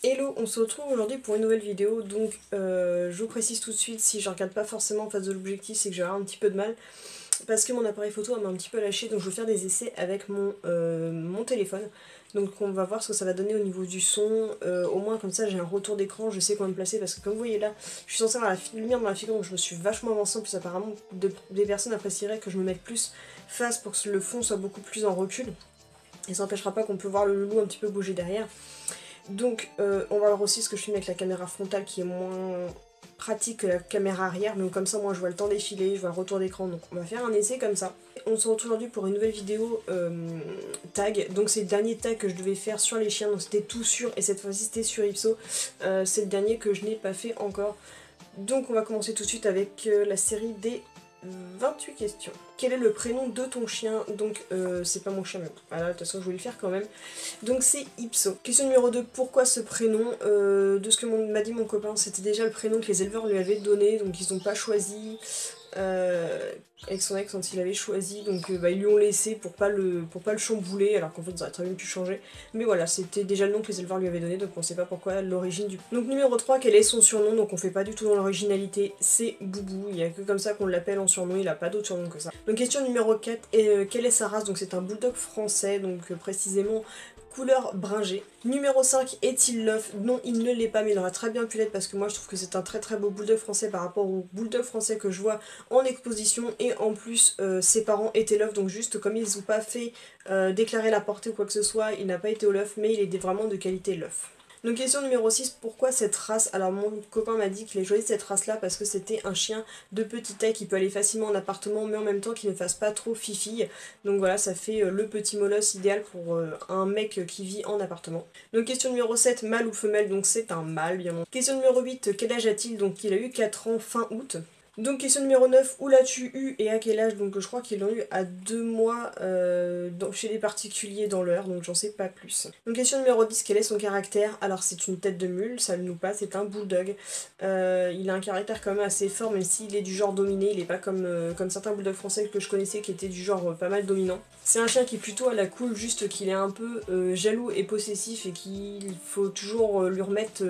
Hello, on se retrouve aujourd'hui pour une nouvelle vidéo, donc je vous précise tout de suite, si je regarde pas forcément en face de l'objectif, c'est que j'ai un petit peu de mal, parce que mon appareil photo m'a un petit peu lâché, donc je vais faire des essais avec mon téléphone. Donc on va voir ce que ça va donner au niveau du son, au moins comme ça j'ai un retour d'écran, je sais comment me placer, parce que comme vous voyez là, je suis censée avoir la lumière dans la figure, donc je me suis vachement avancée, en plus apparemment des personnes apprécieraient que je me mette plus face pour que le fond soit beaucoup plus en recul, et ça n'empêchera pas qu'on peut voir le loulou un petit peu bouger derrière. Donc on va voir aussi ce que je filme avec la caméra frontale qui est moins pratique que la caméra arrière, donc comme ça moi je vois le temps défiler, je vois le retour d'écran, donc on va faire un essai comme ça. On se retrouve aujourd'hui pour une nouvelle vidéo tag, donc c'est le dernier tag que je devais faire sur les chiens, donc c'était tout sur, et cette fois-ci c'était sur Ipso, c'est le dernier que je n'ai pas fait encore. Donc on va commencer tout de suite avec la série des 28 questions. Quel est le prénom de ton chien? Donc c'est pas mon chien, mais voilà, de toute façon je voulais le faire quand même. Donc c'est Ipso. Question numéro 2, pourquoi ce prénom? De ce que m'a dit mon copain, c'était déjà le prénom que les éleveurs lui avaient donné, donc ils n'ont pas choisi. Avec son ex quand il avait choisi, donc ils lui ont laissé pour pas le chambouler, alors qu'en fait ils auraient très bien pu changer. Mais voilà, c'était déjà le nom que les éleveurs lui avaient donné, donc on sait pas pourquoi l'origine du... Donc numéro 3, quel est son surnom? Donc on fait pas du tout dans l'originalité, c'est Boubou, il y a que comme ça qu'on l'appelle en surnom, il a pas d'autre surnom que ça. Donc question numéro 4, quelle est sa race? Donc c'est un bulldog français, donc précisément couleur bringée. Numéro 5, est-il l'œuf? Non, il ne l'est pas, mais il aurait très bien pu l'être parce que moi je trouve que c'est un très très beau bulldog français par rapport au bulldog français que je vois en exposition, et en plus ses parents étaient l'œuf, donc juste comme ils n'ont pas fait déclarer la portée ou quoi que ce soit, il n'a pas été au l'œuf, mais il est vraiment de qualité l'œuf. Donc question numéro 6, pourquoi cette race? Alors mon copain m'a dit qu'il a choisi cette race là parce que c'était un chien de petite taille qui peut aller facilement en appartement, mais en même temps qui ne fasse pas trop fifille. Donc voilà, ça fait le petit molosse idéal pour un mec qui vit en appartement. Donc question numéro 7, mâle ou femelle? Donc c'est un mâle bien entendu. Question numéro 8, quel âge a-t-il? Donc il a eu 4 ans fin août. Donc question numéro 9, où l'as-tu eu et à quel âge? Donc je crois qu'ils l'ont eu à 2 mois chez les particuliers dans l'heure, donc j'en sais pas plus. Donc question numéro 10, quel est son caractère? Alors c'est une tête de mule, ça ne nous passe, c'est un bulldog. Il a un caractère quand même assez fort, même s'il est du genre dominé, il est pas comme certains bulldogs français que je connaissais qui étaient du genre pas mal dominant. C'est un chien qui est plutôt à la cool, juste qu'il est un peu jaloux et possessif et qu'il faut toujours lui remettre...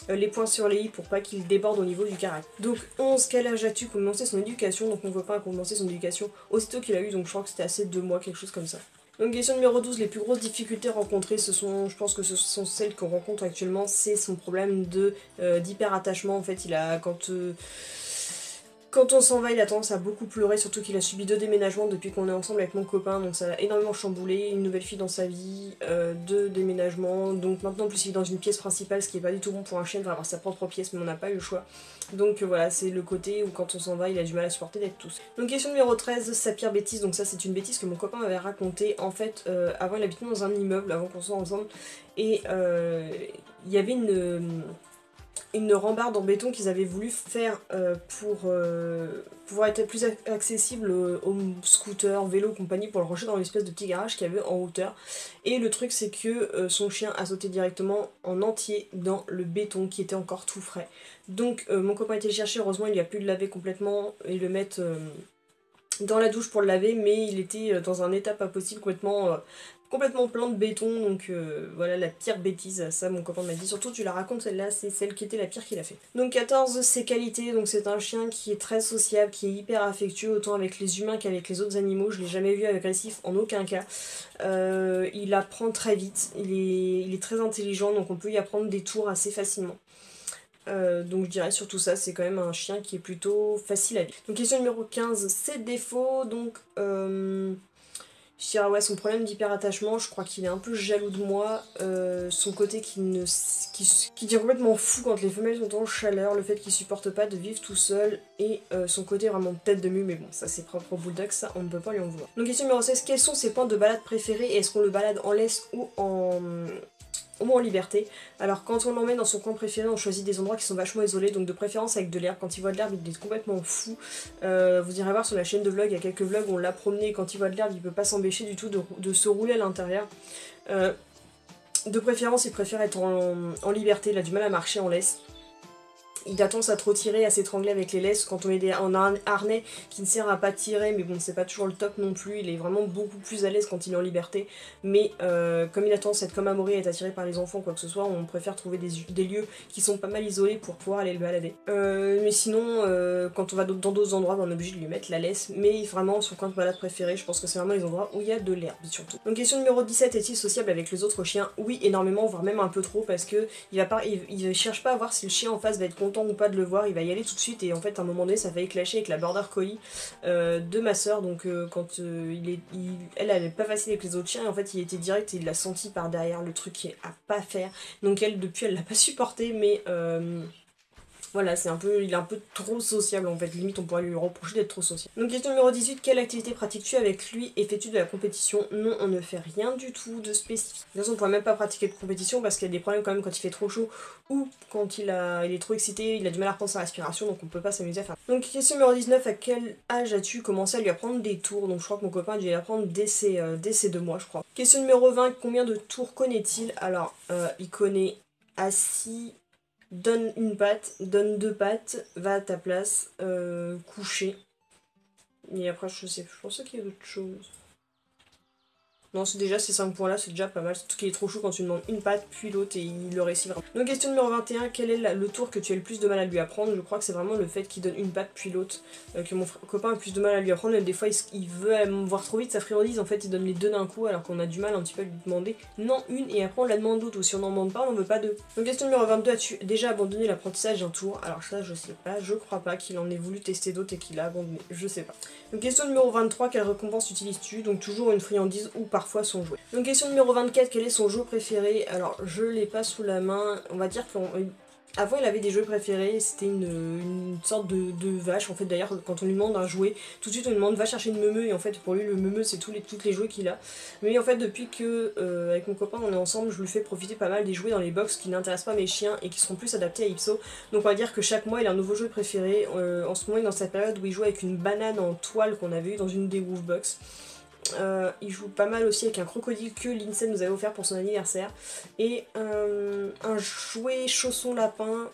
les points sur les i pour pas qu'il déborde au niveau du caractère. Donc 11, quel âge as-tu commencé son éducation? Donc mon copain a commencé son éducation aussitôt qu'il a eu, donc je crois que c'était assez de 2 mois, quelque chose comme ça. Donc question numéro 12, les plus grosses difficultés rencontrées, je pense que ce sont celles qu'on rencontre actuellement, c'est son problème d'hyperattachement. En fait, il a quand on s'en va, il a tendance à beaucoup pleurer, surtout qu'il a subi 2 déménagements depuis qu'on est ensemble avec mon copain, donc ça a énormément chamboulé, une nouvelle fille dans sa vie, 2 déménagements, donc maintenant en plus il est dans une pièce principale, ce qui est pas du tout bon pour un chien, il devrait avoir sa propre pièce, mais on n'a pas eu le choix. Donc voilà, c'est le côté où quand on s'en va, il a du mal à supporter d'être tous. Donc question numéro 13, sa pire bêtise, donc ça c'est une bêtise que mon copain m'avait racontée. En fait, avant il habitait dans un immeuble, avant qu'on soit ensemble, et il y avait une rambarde en béton qu'ils avaient voulu faire pour pouvoir être plus accessible aux scooters, vélos, compagnie, pour le ranger dans une espèce de petit garage qu'il y avait en hauteur. Et le truc c'est que son chien a sauté directement en entier dans le béton qui était encore tout frais. Donc mon copain a été le chercher, heureusement il lui a pu le laver complètement et le mettre dans la douche pour le laver, mais il était dans un état pas possible, complètement plein de béton, donc voilà la pire bêtise, ça mon copain m'a dit, surtout tu la racontes celle-là, c'est celle qui était la pire qu'il a fait. Donc 14, ses qualités, donc c'est un chien qui est très sociable, qui est hyper affectueux, autant avec les humains qu'avec les autres animaux, je l'ai jamais vu agressif en aucun cas. Il apprend très vite, il est très intelligent, donc on peut y apprendre des tours assez facilement. Donc je dirais surtout ça, c'est quand même un chien qui est plutôt facile à vivre. Donc question numéro 15, ses défauts, donc je dirais ouais, son problème d'hyperattachement, je crois qu'il est un peu jaloux de moi, son côté qui devient complètement fou quand les femelles sont en chaleur, le fait qu'il supporte pas de vivre tout seul, et son côté vraiment tête de mule, mais bon ça c'est propre au bulldog, ça on ne peut pas lui en vouloir. Donc question numéro 16, quels sont ses points de balade préférés et est-ce qu'on le balade en laisse ou en liberté? Alors quand on l'emmène dans son coin préféré, on choisit des endroits qui sont vachement isolés, donc de préférence avec de l'herbe. Quand il voit de l'herbe, il est complètement fou. Vous irez voir sur la chaîne de vlog, il y a quelques vlogs où on l'a promené, et quand il voit de l'herbe, il peut pas s'empêcher du tout de se rouler à l'intérieur. De préférence, il préfère être en liberté, il a du mal à marcher en laisse. il a tendance à trop tirer, à s'étrangler avec les laisses. Quand on a un harnais qui ne sert à pas tirer, mais bon, c'est pas toujours le top non plus. Il est vraiment beaucoup plus à l'aise quand il est en liberté. Mais comme il a tendance à être comme Amaury, à être attiré par les enfants, quoi que ce soit, on préfère trouver des lieux qui sont pas mal isolés pour pouvoir aller le balader. Mais sinon, quand on va dans d'autres endroits, on est obligé de lui mettre la laisse. Mais vraiment, son coin de balade préféré, je pense que c'est vraiment les endroits où il y a de l'herbe, surtout. Donc question numéro 17, est-il sociable avec les autres chiens? Oui, énormément, voire même un peu trop, parce que il cherche pas à voir si le chien en face va être content ou pas de le voir, il va y aller tout de suite, et en fait à un moment donné ça va clasher avec la border collie de ma soeur, donc quand elle est pas facile avec les autres chiens, et en fait il était direct et il l'a senti par derrière, le truc qui est à pas faire, donc elle depuis elle l'a pas supporté, mais voilà, il est un peu trop sociable en fait, limite on pourrait lui reprocher d'être trop sociable. Donc question numéro 18, quelle activité pratiques-tu avec lui et fais-tu de la compétition? Non, on ne fait rien du tout de spécifique. De toute façon on pourrait même pas pratiquer de compétition parce qu'il y a des problèmes quand même quand il fait trop chaud ou quand il est trop excité, il a du mal à reprendre sa respiration, donc on peut pas s'amuser à faire. Donc question numéro 19, à quel âge as-tu commencé à lui apprendre des tours? Donc je crois que mon copain a dû lui apprendre dès ses 2 mois je crois. Question numéro 20, combien de tours connaît-il? Alors il connaît assis, donne une patte, donne 2 pattes, va à ta place, coucher. Et après, je pensais qu'il y a d'autres choses. Non, c'est déjà ces 5 points là, c'est déjà pas mal. Surtout qu'il est trop chaud quand tu demandes une patte, puis l'autre, et il le réussit vraiment. Donc question numéro 21, quel est le tour que tu as le plus de mal à lui apprendre? Je crois que c'est vraiment le fait qu'il donne une patte, puis l'autre, que mon copain a le plus de mal à lui apprendre. Même des fois, il veut me voir trop vite, ça friandise, en fait, il donne les 2 d'un coup, alors qu'on a du mal un petit peu à lui demander non une, et après on la demande d'autres, ou si on n'en demande pas, on n'en veut pas 2. Donc question numéro 22, as-tu déjà abandonné l'apprentissage d'un tour? Alors ça, je sais pas, je crois pas qu'il en ait voulu tester d'autres et qu'il a abandonné, je sais pas. Donc question numéro 23, quelle récompense utilises-tu? Donc toujours une friandise ou parfois son jouet. Donc question numéro 24, quel est son jeu préféré? Alors je l'ai pas sous la main, on va dire qu'avant il avait des jeux préférés, c'était une sorte de vache, en fait d'ailleurs quand on lui demande un jouet, tout de suite on lui demande va chercher une meumeu, et en fait pour lui le meumeu c'est toutes les jouets qu'il a. Mais en fait depuis que avec mon copain on est ensemble, je lui fais profiter pas mal des jouets dans les box qui n'intéressent pas mes chiens et qui seront plus adaptés à Ipso. Donc on va dire que chaque mois il a un nouveau jeu préféré, en ce moment il est dans sa période où il joue avec une banane en toile qu'on avait eu dans une des Wolfbox. Il joue pas mal aussi avec un crocodile que l'INSEE nous avait offert pour son anniversaire. Et un jouet chausson lapin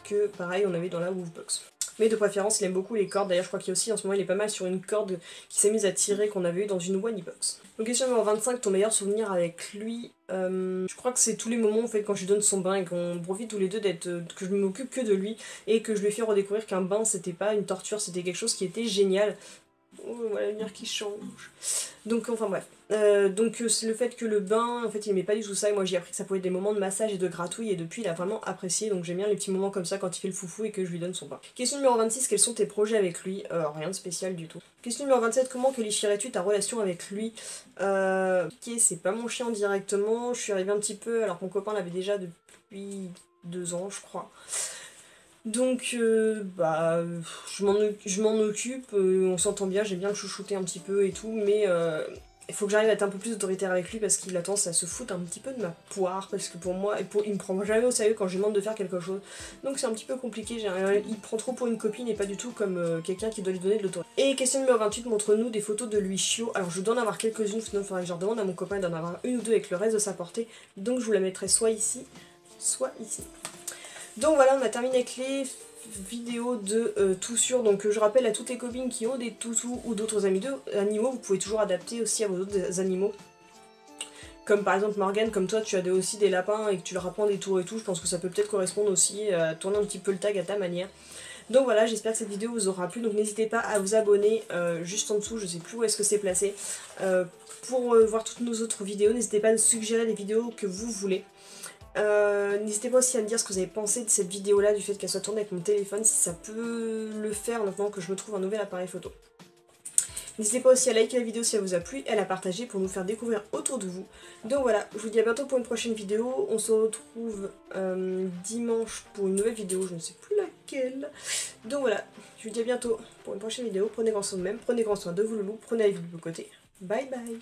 que pareil on avait dans la Wolfbox. Mais de préférence il aime beaucoup les cordes, d'ailleurs je crois qu'il y a aussi en ce moment il est pas mal sur une corde qui s'est mise à tirer qu'on avait eu dans une Wanibox. Donc question numéro 25, ton meilleur souvenir avec lui? Je crois que c'est tous les moments en fait quand je lui donne son bain et qu'on profite tous les deux que je ne m'occupe que de lui et que je lui fais redécouvrir qu'un bain c'était pas une torture, c'était quelque chose qui était génial. Oh, voilà la lumière qui change. Donc enfin bref. C'est le fait que le bain, en fait il aimait pas du tout ça, et moi j'ai appris que ça pouvait être des moments de massage et de gratouille, et depuis il a vraiment apprécié, donc j'aime bien les petits moments comme ça quand il fait le foufou et que je lui donne son bain. Question numéro 26, quels sont tes projets avec lui? Rien de spécial du tout. Question numéro 27, comment qualifierais-tu ta relation avec lui? Ok, c'est pas mon chien directement, je suis arrivée un petit peu, alors que mon copain l'avait déjà depuis 2 ans je crois. Donc je m'en occupe, on s'entend bien, j'aime bien le chouchouter un petit peu et tout, mais il faut que j'arrive à être un peu plus autoritaire avec lui parce qu'il a tendance à se foutre un petit peu de ma poire, parce que pour moi, il me prend jamais au sérieux quand je lui demande de faire quelque chose. Donc c'est un petit peu compliqué, il prend trop pour une copine et pas du tout comme quelqu'un qui doit lui donner de l'autorité. Et question numéro 28, montre-nous des photos de lui chiot. Alors je dois en avoir quelques-unes, sinon il faudrait que je demande à mon copain d'en avoir une ou deux avec le reste de sa portée, donc je vous la mettrai soit ici, soit ici. Donc voilà, on a terminé avec les vidéos de tout sur. Donc je rappelle à toutes les copines qui ont des toutous ou d'autres animaux, vous pouvez toujours adapter aussi à vos autres animaux. Comme par exemple Morgane, comme toi tu as aussi des lapins et que tu leur apprends des tours et tout, je pense que ça peut peut-être correspondre aussi à tourner un petit peu le tag à ta manière. Donc voilà, j'espère que cette vidéo vous aura plu, donc n'hésitez pas à vous abonner juste en dessous, je sais plus où est-ce que c'est placé, pour voir toutes nos autres vidéos. N'hésitez pas à nous suggérer les vidéos que vous voulez. N'hésitez pas aussi à me dire ce que vous avez pensé de cette vidéo là, du fait qu'elle soit tournée avec mon téléphone, si ça peut le faire maintenant que je me trouve un nouvel appareil photo. N'hésitez pas aussi à liker la vidéo si elle vous a plu et à la partager pour nous faire découvrir autour de vous. Donc voilà, je vous dis à bientôt pour une prochaine vidéo, on se retrouve dimanche pour une nouvelle vidéo, je ne sais plus laquelle. Donc voilà, je vous dis à bientôt pour une prochaine vidéo, prenez grand soin de vous-même, prenez grand soin de vos loulous, prenez la vie de vos côtés, bye bye.